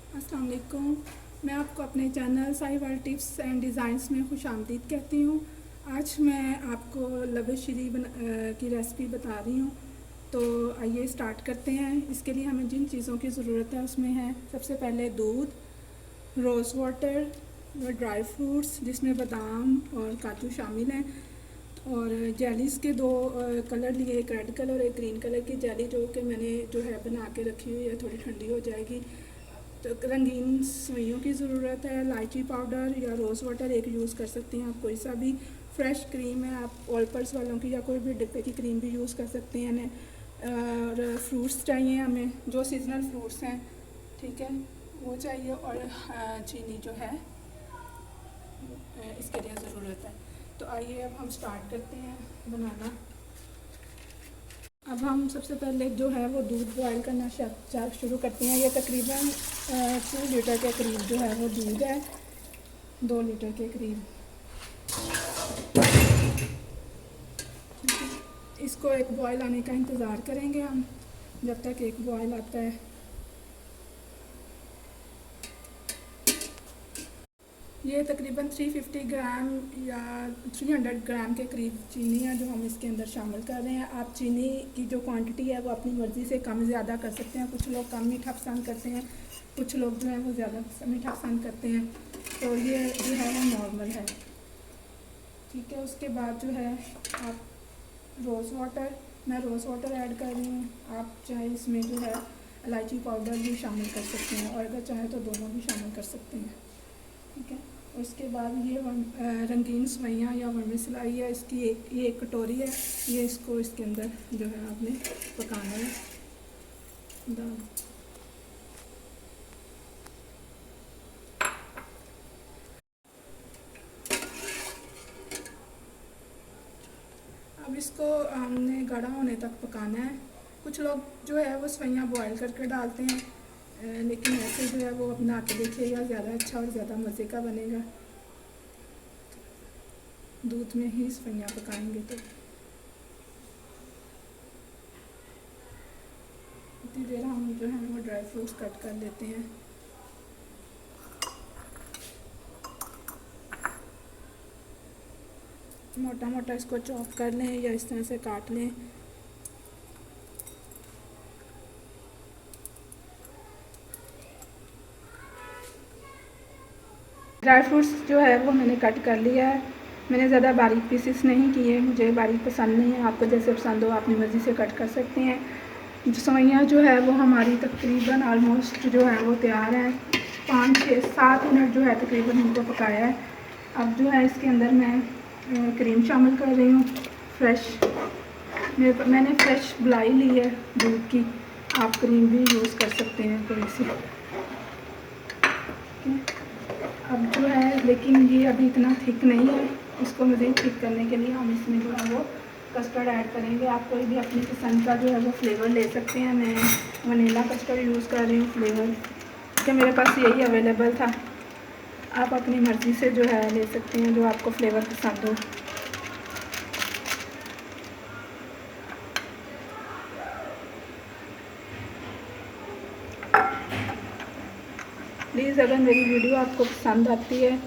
अस्सलाम वालेकुम। मैं आपको अपने channel Sahiwal tips and designs में खुशामदीद कहती हूँ। आज मैं आपको लवशरी की रेसिपी बता रही हूँ। तो आइए स्टार्ट करते हैं। इसके लिए हमें जिन चीज़ों की ज़रूरत है उसमें है सबसे पहले दूध, रोज़ वाटर, ड्राई फ्रूट्स जिसमें बादाम और काजू शामिल हैं, और जेलीज़ के दो कलर लिए, एक रेड कलर एक ग्रीन कलर की जेली, जो कि मैंने जो है बना के रखी हुई है, थोड़ी ठंडी हो जाएगी। तो रंगीन सुइयों की ज़रूरत है, इलायची पाउडर या रोज़ वाटर एक यूज़ कर सकती हैं आप, कोई सा भी। फ्रेश क्रीम है, आप ऑलपर्स वालों की या कोई भी डिब्बे की क्रीम भी यूज़ कर सकते हैं। और फ्रूट्स चाहिए हमें, जो सीजनल फ्रूट्स हैं, ठीक है, वो चाहिए। और चीनी जो है इसके लिए ज़रूरत है। तो आइए अब हम स्टार्ट करते हैं बनाना। अब हम सबसे पहले जो है वो दूध बॉयल करना शुरू करते हैं। ये तकरीबन 2 लीटर के करीब जो है वो दूध है, 2 लीटर के करीब। इसको एक बॉयल आने का इंतज़ार करेंगे हम, जब तक एक बॉयल आता है। ये तकरीबन 350 ग्राम या 300 ग्राम के करीब चीनी है जो हम इसके अंदर शामिल कर रहे हैं। आप चीनी की जो क्वांटिटी है वो अपनी मर्ज़ी से कम ज़्यादा कर सकते हैं। कुछ लोग कम मीठा पसंद करते हैं, कुछ लोग जो है वो ज़्यादा मीठा पसंद करते हैं। तो ये जो है वो नॉर्मल है, ठीक है। उसके बाद जो है आप रोज़ वाटर, मैं रोज़ वाटर ऐड कर रही हूँ। आप चाहे इसमें जो है इलायची पाउडर भी शामिल कर सकते हैं, और अगर चाहे तो दोनों भी शामिल कर सकते हैं, ठीक है। उसके बाद ये रंगीन सवैयाँ या वर्मिसेलाई है, इसकी ये एक कटोरी है। ये इसको इसके अंदर जो है आपने पकाना है दाल। अब इसको हमने गाढ़ा होने तक पकाना है। कुछ लोग जो है वो सवैयाँ बॉयल करके डालते हैं, लेकिन ऐसे जो है वो बना के देखिएगा, ज़्यादा अच्छा और ज़्यादा मज़े का बनेगा। दूध में ही सवैयाँ पकाएंगे तो इतनी देर हम जो है वो ड्राई फ्रूट्स कट कर लेते हैं। मोटा मोटा इसको चॉप कर लें या इस तरह से काट लें। ड्राई फ्रूट्स जो है वो मैंने कट कर लिया है। मैंने ज़्यादा बारीक पीसेस नहीं किए, मुझे बारीक पसंद नहीं है। आपको जैसे पसंद हो अपनी मर्ज़ी से कट कर सकते हैं। सवैयाँ जो है वो हमारी तकरीबन आलमोस्ट जो है वो तैयार हैं। 5-6-7 मिनट जो है तकरीबन इनको पकाया है। अब जो है इसके अंदर मैं क्रीम शामिल कर रही हूँ, फ्रेश। मैंने फ्रेश मलाई ली है दूध की, आप क्रीम भी यूज़ कर सकते हैं कोई सी। अब जो है लेकिन ये अभी इतना थिक नहीं है, इसको मज़ीद थिक करने के लिए हम इसमें जो है वो कस्टर्ड ऐड करेंगे। आप कोई भी अपनी पसंद का जो है वो फ्लेवर ले सकते हैं। मैं वनीला कस्टर्ड यूज़ कर रही हूँ फ्लेवर, कि मेरे पास यही अवेलेबल था। आप अपनी मर्ज़ी से जो है ले सकते हैं, जो आपको फ्लेवर पसंद हो। प्लीज़ अगर मेरी वीडियो आपको पसंद आती है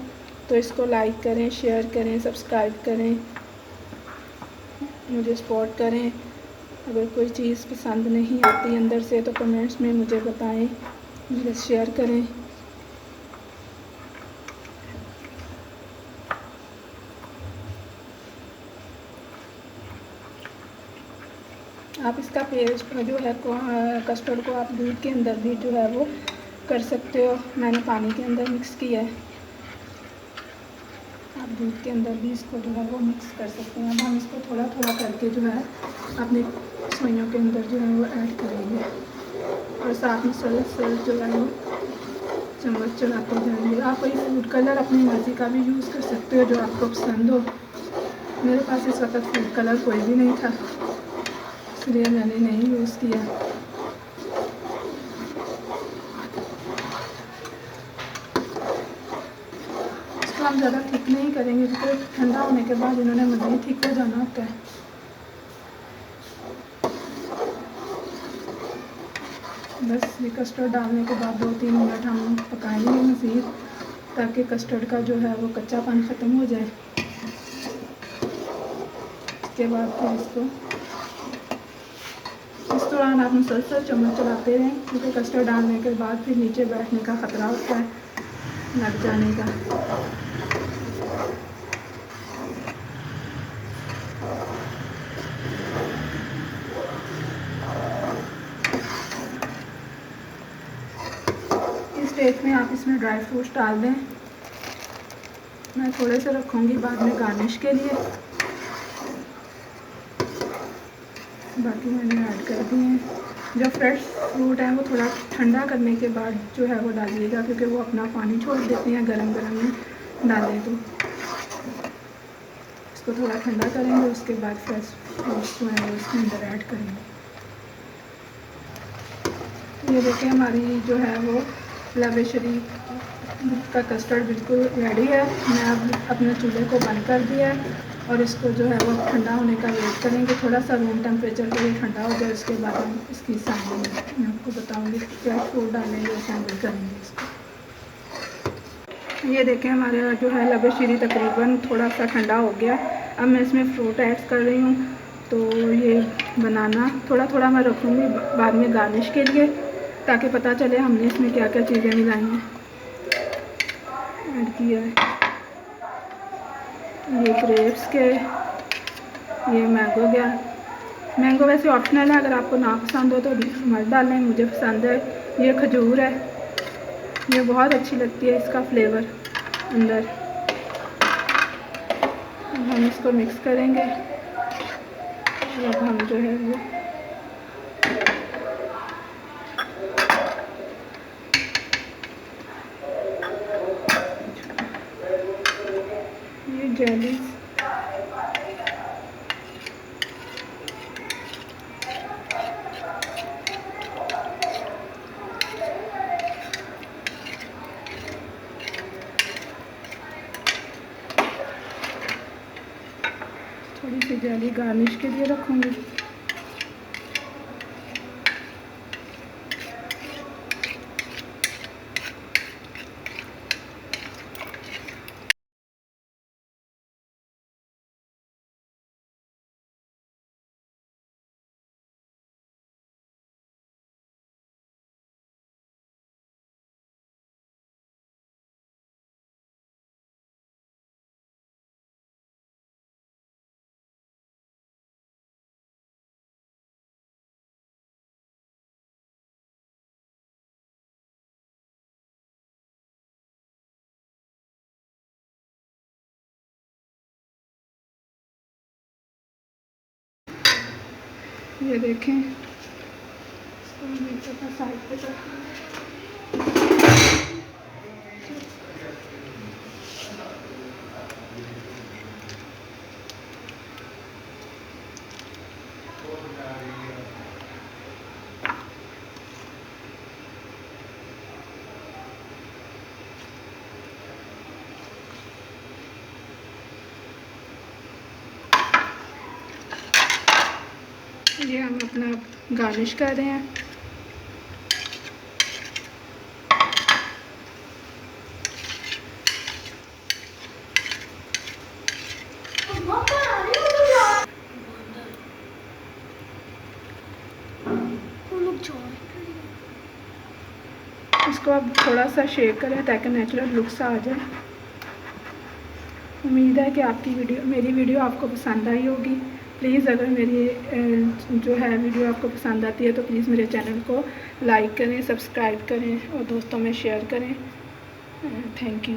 तो इसको लाइक करें, शेयर करें, सब्सक्राइब करें, मुझे सपोर्ट करें। अगर कोई चीज़ पसंद नहीं आती अंदर से तो कमेंट्स में मुझे बताएं, मुझे शेयर करें। आप इसका पेस्ट जो है कस्टर्ड को आप दूध के अंदर भी जो है वो कर सकते हो। मैंने पानी के अंदर मिक्स किया है, आप दूध के अंदर भी इसको जो है वो मिक्स कर सकते हैं। अब हम इसको थोड़ा थोड़ा करके जो है अपने सवैयों के अंदर जो है वो ऐड करेंगे, और साथ में सर जो है वो चम्मच चलाते जाएंगे। आप कोई फूड कलर अपनी मर्ज़ी का भी यूज़ कर सकते हो, जो आपको पसंद हो। मेरे पास इस वक्त फूड कलर कोई भी नहीं था, इसलिए मैंने नहीं यूज़ किया। इसको हम ज़्यादा थिक नहीं करेंगे, क्योंकि ठंडा होने के बाद इन्होंने मज़ीद थिक हो जाना होता है। बस ये कस्टर्ड डालने के बाद 2-3 मिनट हम पकाएंगे मज़ीद, ताकि कस्टर्ड का जो है वो कच्चापन ख़त्म हो जाए। इसके बाद फिर इसको इस दौरान आप मुसलसल चम्मच चलाते रहें, क्योंकि कस्टर्ड डालने के बाद फिर नीचे बैठने का ख़तरा होता है, लग जाने का। इस स्टेज में आप इसमें ड्राई फ्रूट्स डाल दें। मैं थोड़े से रखूँगी बाद में गार्निश के लिए, बाकी मैंने ऐड कर दिए हैं। जो फ्रेश फ्रूट है वो थोड़ा ठंडा करने के बाद जो है वो डालिएगा, क्योंकि वो अपना पानी छोड़ देते हैं गरम गरम में डालें तो। इसको थोड़ा ठंडा करेंगे, उसके बाद फ्रेश फ्रूट्स जो है वो इसके अंदर ऐड करेंगे। ये देखिए हमारी जो है वो लवेशरी का कस्टर्ड बिल्कुल रेडी है। मैं अब अपने चूल्हे को बंद कर दिया है और इसको जो है वो ठंडा होने का वेट करेंगे। थोड़ा सा रूम टेम्परेचर पे ये ठंडा हो जाए, उसके बाद हम इसकी सैंडल मैं आपको बताऊंगी क्या फ्रूट डालेंगे और सैंडल करेंगे इसको। ये देखें हमारा जो है लवेशरी तकरीबन थोड़ा सा ठंडा हो गया। अब मैं इसमें फ्रूट ऐड कर रही हूँ। तो ये बनाना थोड़ा थोड़ा मैं रखूँगी बाद में गार्निश के लिए, ताकि पता चले हमने इसमें क्या क्या चीज़ें मिलाई हैं, ऐड किया है। ये ग्रेप्स के, ये मैंगो गया। मैंगो वैसे ऑप्शनल है, अगर आपको ना पसंद हो तो मत डालें, मुझे पसंद है। ये खजूर है, ये बहुत अच्छी लगती है इसका फ्लेवर अंदर। हम इसको मिक्स करेंगे और अब हम जो है वो ये जेलीज थोड़ी सी जेली गार्निश के लिए रखूँगी। ये देखें साइड पे ये हम अपना गार्निश कर रहे हैं। इसको अब थोड़ा सा शेक करें ताकि नेचुरल लुक्स आ जाए। उम्मीद है कि आपकी मेरी वीडियो आपको पसंद आई होगी। प्लीज़ अगर मेरी जो है वीडियो आपको पसंद आती है तो प्लीज़ मेरे चैनल को लाइक करें, सब्सक्राइब करें और दोस्तों में शेयर करें। Thank you.